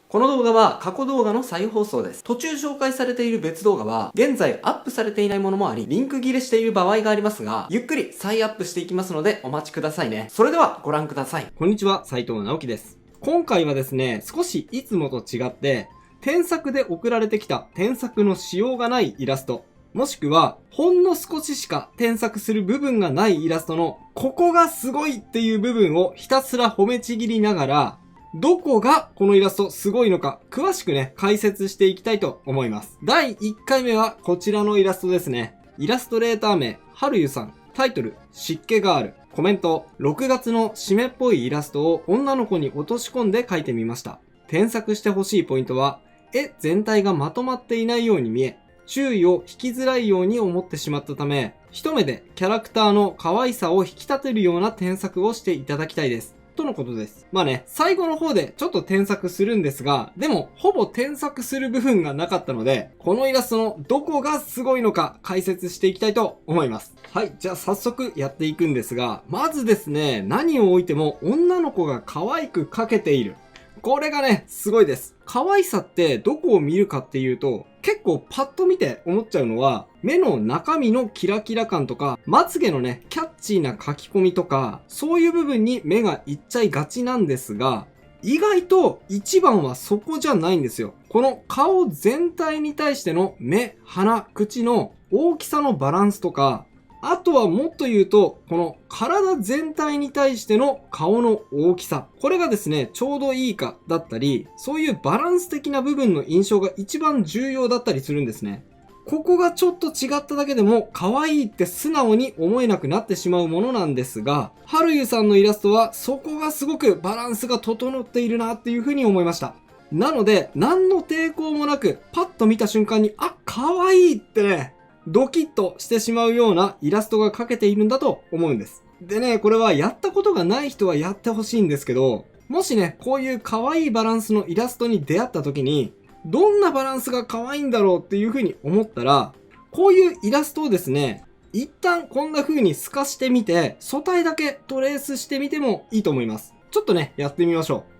この動画は過去動画の再放送です。途中紹介されている別動画は、現在アップされていないものもあり、リンク切れしている場合がありますが、ゆっくり再アップしていきますのでお待ちくださいね。それではご覧ください。こんにちは、斉藤直樹です。今回はですね、少しいつもと違って、添削で送られてきた添削のしようがないイラスト、もしくは、ほんの少ししか添削する部分がないイラストの、ここがすごいっていう部分をひたすら褒めちぎりながら、どこがこのイラストすごいのか、詳しくね、解説していきたいと思います。第1回目はこちらのイラストですね。イラストレーター名、はるゆさん。タイトル、湿気ガール。コメント、6月の締めっぽいイラストを女の子に落とし込んで描いてみました。添削してほしいポイントは、絵全体がまとまっていないように見え、注意を引きづらいように思ってしまったため、一目でキャラクターの可愛さを引き立てるような添削をしていただきたいです。とのことです。まあね、最後の方でちょっと添削するんですが、でもほぼ添削する部分がなかったので、このイラストのどこがすごいのか解説していきたいと思います。はい、じゃあ早速やっていくんですが、まずですね、何を置いても女の子が可愛く描けている。これがね、すごいです。可愛さってどこを見るかっていうと、結構パッと見て思っちゃうのは、目の中身のキラキラ感とか、まつげのね、キャッチーな書き込みとか、そういう部分に目がいっちゃいがちなんですが、意外と一番はそこじゃないんですよ。この顔全体に対しての目、鼻、口の大きさのバランスとか、あとはもっと言うと、この体全体に対しての顔の大きさ。これがですね、ちょうどいいかだったり、そういうバランス的な部分の印象が一番重要だったりするんですね。ここがちょっと違っただけでも可愛いって素直に思えなくなってしまうものなんですが、はるゆさんのイラストはそこがすごくバランスが整っているなっていう風に思いました。なので、何の抵抗もなくパッと見た瞬間に、あ、可愛いってね、ドキッとしてしまうようなイラストが描けているんだと思うんです。でね、これはやったことがない人はやってほしいんですけど、もしね、こういう可愛いバランスのイラストに出会った時に、どんなバランスが可愛いんだろうっていう風に思ったら、こういうイラストをですね、一旦こんな風に透かしてみて、素体だけトレースしてみてもいいと思います。ちょっとね、やってみましょう。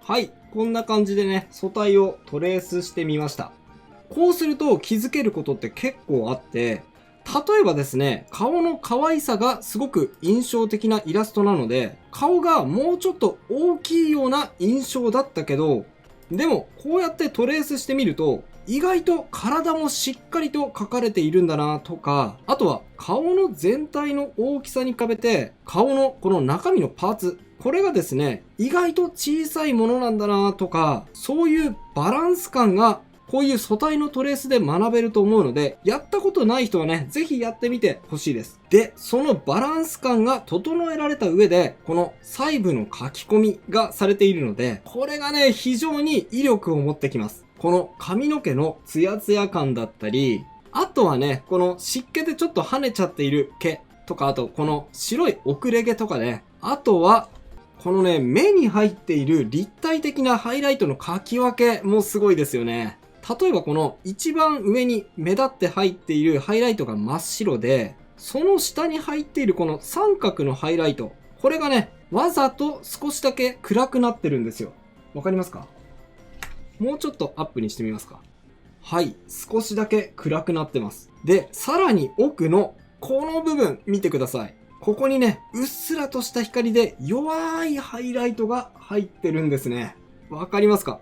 はい。こんな感じでね、素体をトレースしてみました。こうすると気づけることって結構あって、例えばですね、顔の可愛さがすごく印象的なイラストなので、顔がもうちょっと大きいような印象だったけど、でもこうやってトレースしてみると、意外と体もしっかりと描かれているんだなとか、あとは顔の全体の大きさに比べて、顔のこの中身のパーツ、これがですね、意外と小さいものなんだなとか、そういうバランス感がこういう素体のトレースで学べると思うので、やったことない人はね、ぜひやってみてほしいです。で、そのバランス感が整えられた上で、この細部の書き込みがされているので、これがね、非常に威力を持ってきます。この髪の毛のツヤツヤ感だったり、あとはね、この湿気でちょっと跳ねちゃっている毛とか、あとこの白い遅れ毛とかね、あとはこのね、目に入っている立体的なハイライトの描き分けもすごいですよね。例えばこの一番上に目立って入っているハイライトが真っ白で、その下に入っているこの三角のハイライト。これがね、わざと少しだけ暗くなってるんですよ。わかりますか？もうちょっとアップにしてみますか？はい、少しだけ暗くなってます。で、さらに奥のこの部分見てください。ここにね、うっすらとした光で弱いハイライトが入ってるんですね。わかりますか？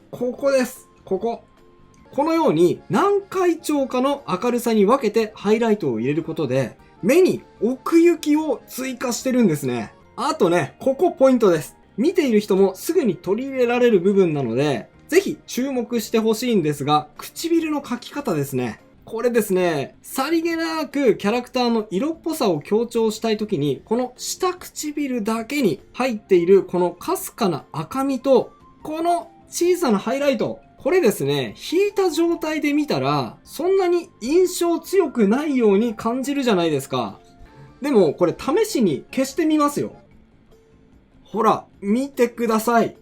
ここです。ここ。このように何回調かの明るさに分けてハイライトを入れることで、目に奥行きを追加してるんですね。あとね、ここポイントです。見ている人もすぐに取り入れられる部分なので、ぜひ注目してほしいんですが、唇の描き方ですね。これですね、さりげなくキャラクターの色っぽさを強調したいときに、この下唇だけに入っているこのかすかな赤みと、この小さなハイライト、これですね、引いた状態で見たら、そんなに印象強くないように感じるじゃないですか。でも、これ試しに消してみますよ。ほら、見てください。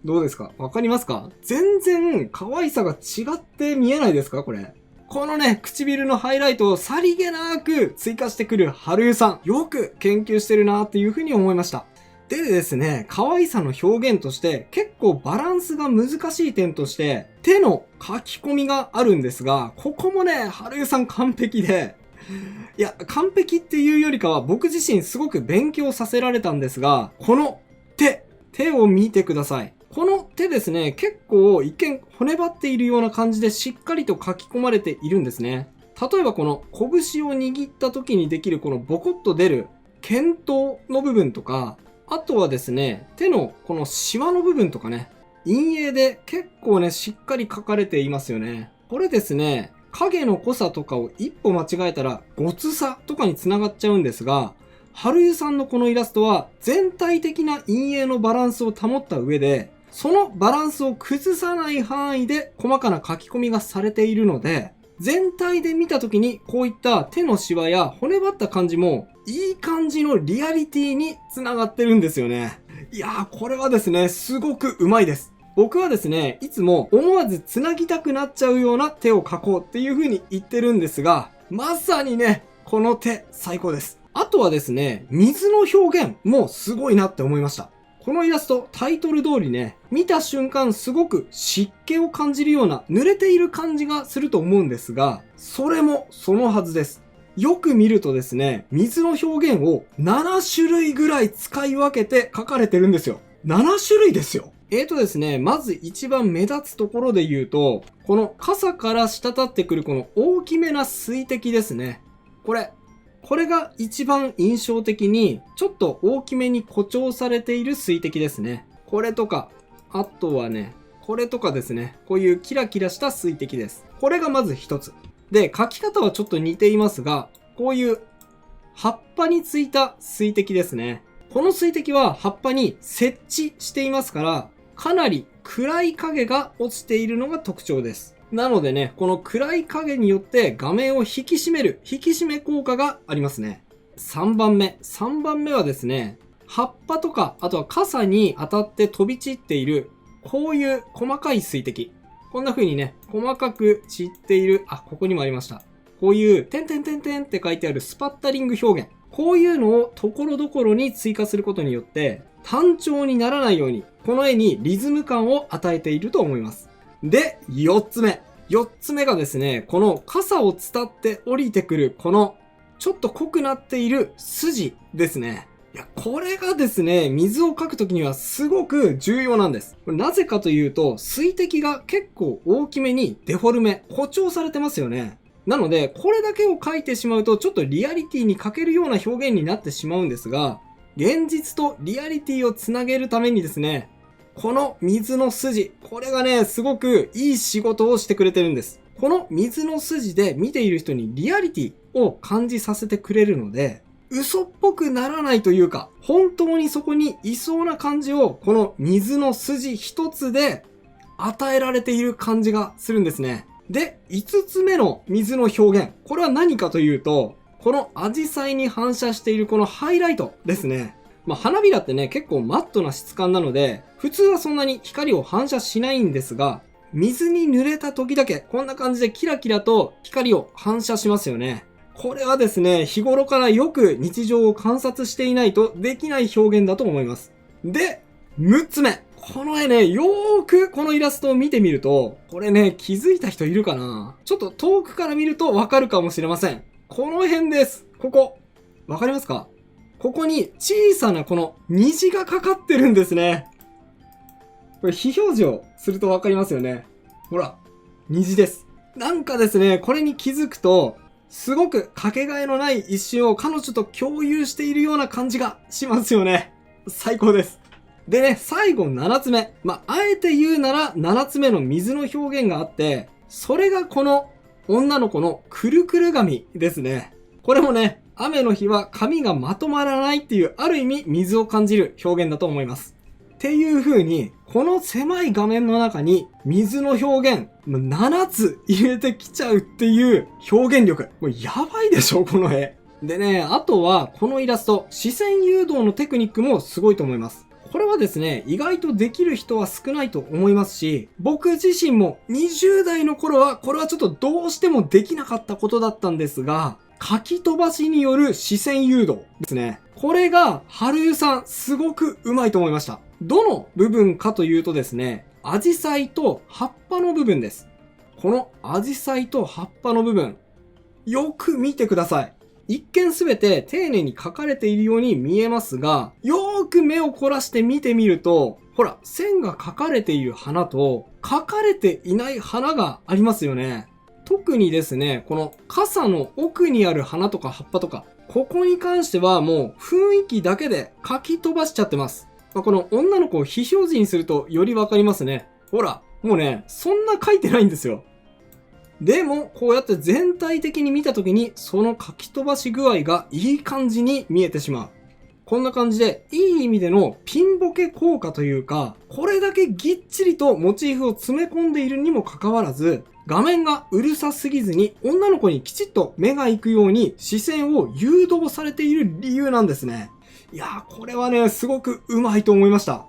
どうですか？わかりますか？全然可愛さが違って見えないですか？これ。このね、唇のハイライトをさりげなく追加してくる春湯さん。よく研究してるなっていうふうに思いました。でですね、可愛さの表現として結構バランスが難しい点として手の書き込みがあるんですが、ここもね、春湯さん完璧で、いや、完璧っていうよりかは僕自身すごく勉強させられたんですが、この手を見てください。この手ですね、結構一見骨張っているような感じでしっかりと書き込まれているんですね。例えばこの拳を握った時にできるこのボコッと出る剣頭の部分とか、あとはですね、手のこのシワの部分とかね、陰影で結構ね、しっかり書かれていますよね。これですね、影の濃さとかを一歩間違えたらごつさとかにつながっちゃうんですが、春湯さんのこのイラストは全体的な陰影のバランスを保った上で、そのバランスを崩さない範囲で細かな書き込みがされているので、全体で見た時にこういった手のシワや骨張った感じもいい感じのリアリティにつながってるんですよね。いやー、これはですね、すごくうまいです。僕はですね、いつも思わず繋ぎたくなっちゃうような手を描こうっていう風に言ってるんですが、まさにね、この手最高です。あとはですね、水の表現もすごいなって思いました。このイラスト、タイトル通りね、見た瞬間すごく湿気を感じるような濡れている感じがすると思うんですが、それもそのはずです。よく見るとですね、水の表現を7種類ぐらい使い分けて書かれてるんですよ。7種類ですよ。ですね、まず一番目立つところで言うと、この傘から滴ってくるこの大きめな水滴ですね。これが一番印象的に、ちょっと大きめに誇張されている水滴ですね。これとか、あとはね、これとかですね。こういうキラキラした水滴です。これがまず一つ。で、書き方はちょっと似ていますが、こういう葉っぱについた水滴ですね。この水滴は葉っぱに設置していますから、かなり暗い影が落ちているのが特徴です。なのでね、この暗い影によって画面を引き締め効果がありますね。3番目はですね、葉っぱとか、あとは傘に当たって飛び散っている、こういう細かい水滴。こんな風にね、細かく散っている、ここにもありました。こういう、点々って書いてあるスパッタリング表現。こういうのを所々に追加することによって、単調にならないように、この絵にリズム感を与えていると思います。で、4つ目がですね、この傘を伝って降りてくる、この、ちょっと濃くなっている筋ですね。いや、これがですね、水を描くときにはすごく重要なんです。これなぜかというと、水滴が結構大きめにデフォルメ、誇張されてますよね。なので、これだけを描いてしまうと、ちょっとリアリティに欠けるような表現になってしまうんですが、現実とリアリティをつなげるためにですね、この水の筋、これがね、すごくいい仕事をしてくれてるんです。この水の筋で見ている人にリアリティを感じさせてくれるので、嘘っぽくならないというか、本当にそこにいそうな感じを、この水の筋一つで与えられている感じがするんですね。で、5つ目の水の表現。これは何かというと、このアジサイに反射しているこのハイライトですね。花びらってね、結構マットな質感なので、普通はそんなに光を反射しないんですが、水に濡れた時だけ、こんな感じでキラキラと光を反射しますよね。これはですね、日頃からよく日常を観察していないとできない表現だと思います。で、6つ目。この絵ね、よーくこのイラストを見てみると、これね、気づいた人いるかな？ちょっと遠くから見るとわかるかもしれません。この辺です。ここ。わかりますか？ここに小さなこの虹がかかってるんですね。これ非表示をするとわかりますよね。ほら、虹です。なんかですね、これに気づくと、すごくかけがえのない一瞬を彼女と共有しているような感じがしますよね。最高です。でね、最後7つ目。あえて言うなら7つ目の水の表現があって、それがこの女の子のくるくる髪ですね。これもね、雨の日は髪がまとまらないっていうある意味水を感じる表現だと思います。っていう風に、この狭い画面の中に水の表現7つ入れてきちゃうっていう表現力。もうやばいでしょ、この絵。でね、あとはこのイラスト、視線誘導のテクニックもすごいと思います。これはですね、意外とできる人は少ないと思いますし、僕自身も20代の頃はこれはちょっとどうしてもできなかったことだったんですが、書き飛ばしによる視線誘導ですね。これが、はるゆさん、すごくうまいと思いました。どの部分かというとですね、アジサイと葉っぱの部分です。このアジサイと葉っぱの部分、よく見てください。一見すべて丁寧に描かれているように見えますが、よーく目を凝らして見てみると、ほら、線が描かれている花と、描かれていない花がありますよね。特にですね、この傘の奥にある花とか葉っぱとか、ここに関してはもう雰囲気だけで書き飛ばしちゃってます。この女の子を非表示にするとよりわかりますね。ほら、もうね、そんな書いてないんですよ。でも、こうやって全体的に見たときに、その書き飛ばし具合がいい感じに見えてしまう。こんな感じで、いい意味でのピンボケ効果というか、これだけぎっちりとモチーフを詰め込んでいるにもかかわらず、画面がうるさすぎずに、女の子にきちっと目が行くように視線を誘導されている理由なんですね。いやー、これはね、すごくうまいと思いました。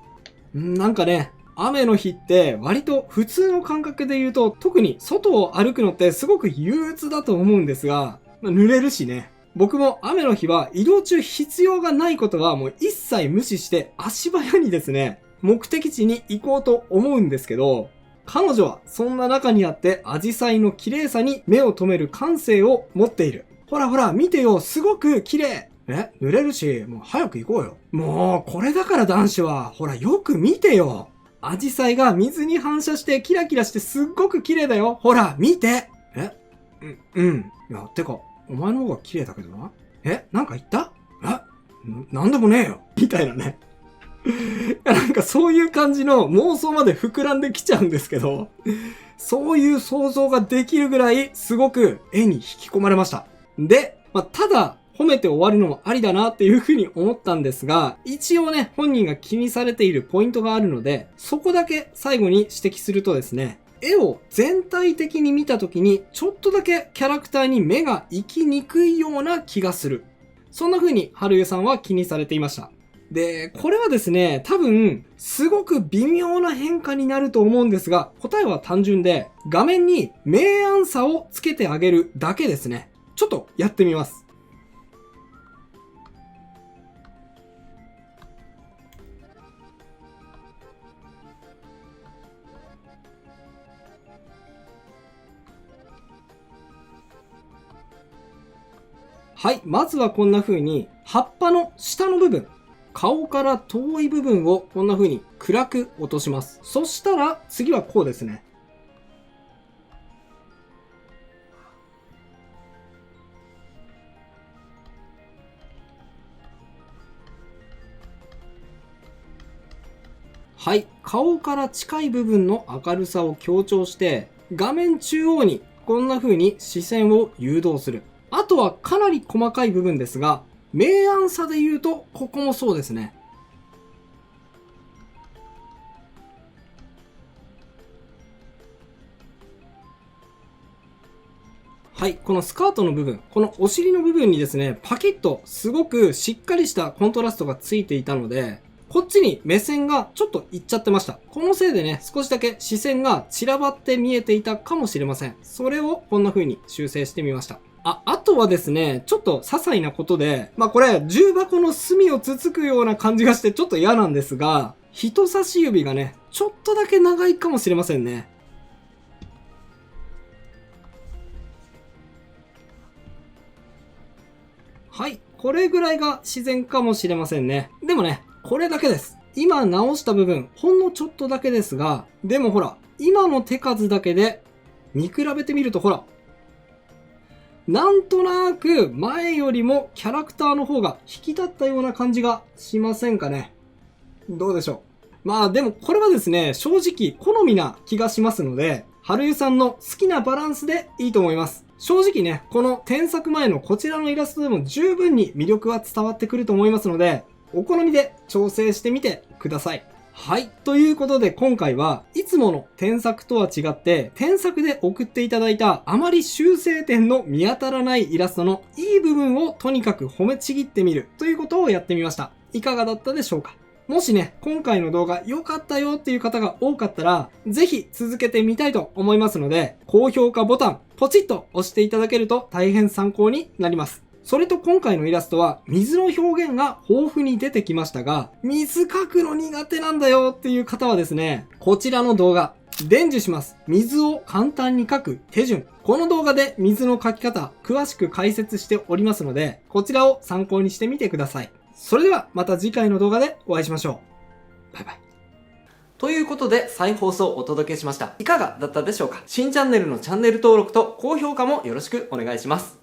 なんかね、雨の日って割と普通の感覚で言うと、特に外を歩くのってすごく憂鬱だと思うんですが、濡れるしね。僕も雨の日は移動中必要がないことはもう一切無視して足早にですね、目的地に行こうと思うんですけど、彼女はそんな中にあってアジサイの綺麗さに目を留める感性を持っている。ほらほら見てよ、すごく綺麗。濡れるし、もう早く行こうよ。もうこれだから男子は、ほらよく見てよ。アジサイが水に反射してキラキラしてすっごく綺麗だよ。ほら見て。うん。いや、てか、お前の方が綺麗だけどな。なんか言った？なんでもねえよ。みたいなね。なんかそういう感じの妄想まで膨らんできちゃうんですけど、そういう想像ができるぐらいすごく絵に引き込まれました。で、ただ褒めて終わるのもありだなっていうふうに思ったんですが、一応ね、本人が気にされているポイントがあるので、そこだけ最後に指摘するとですね、絵を全体的に見たときに、ちょっとだけキャラクターに目が行きにくいような気がする。そんな風に春湯さんは気にされていました。で、これはですね、多分、すごく微妙な変化になると思うんですが、答えは単純で、画面に明暗差をつけてあげるだけですね。ちょっとやってみます。はい。まずはこんな風に、葉っぱの下の部分、顔から遠い部分をこんな風に暗く落とします。そしたら、次はこうですね。はい。顔から近い部分の明るさを強調して、画面中央にこんな風に視線を誘導する。あとはかなり細かい部分ですが、明暗差で言うと、ここもそうですね。はい、このスカートの部分、このお尻の部分にですね、パキッとすごくしっかりしたコントラストがついていたので、こっちに目線がちょっといっちゃってました。このせいでね、少しだけ視線が散らばって見えていたかもしれません。それをこんな風に修正してみました。あとはですね、ちょっと些細なことで、これ、重箱の隅をつつくような感じがしてちょっと嫌なんですが、人差し指がね、ちょっとだけ長いかもしれませんね。はい、これぐらいが自然かもしれませんね。でもね、これだけです。今直した部分、ほんのちょっとだけですが、でもほら、今の手数だけで見比べてみるとほら、なんとなく前よりもキャラクターの方が引き立ったような感じがしませんかね。どうでしょう。でもこれはですね、正直好みな気がしますので、春湯さんの好きなバランスでいいと思います。正直ね、この添削前のこちらのイラストでも十分に魅力は伝わってくると思いますので、お好みで調整してみてください。はい。ということで今回はいつもの添削とは違って添削で送っていただいたあまり修正点の見当たらないイラストのいい部分をとにかく褒めちぎってみるということをやってみました。いかがだったでしょうか？もしね、今回の動画良かったよっていう方が多かったら、ぜひ続けてみたいと思いますので、高評価ボタン、ポチッと押していただけると大変参考になります。それと今回のイラストは水の表現が豊富に出てきましたが、水描くの苦手なんだよっていう方はですね、こちらの動画、伝授します。水を簡単に描く手順。この動画で水の描き方、詳しく解説しておりますので、こちらを参考にしてみてください。それではまた次回の動画でお会いしましょう。バイバイ。ということで再放送をお届けしました。いかがだったでしょうか？新チャンネルのチャンネル登録と高評価もよろしくお願いします。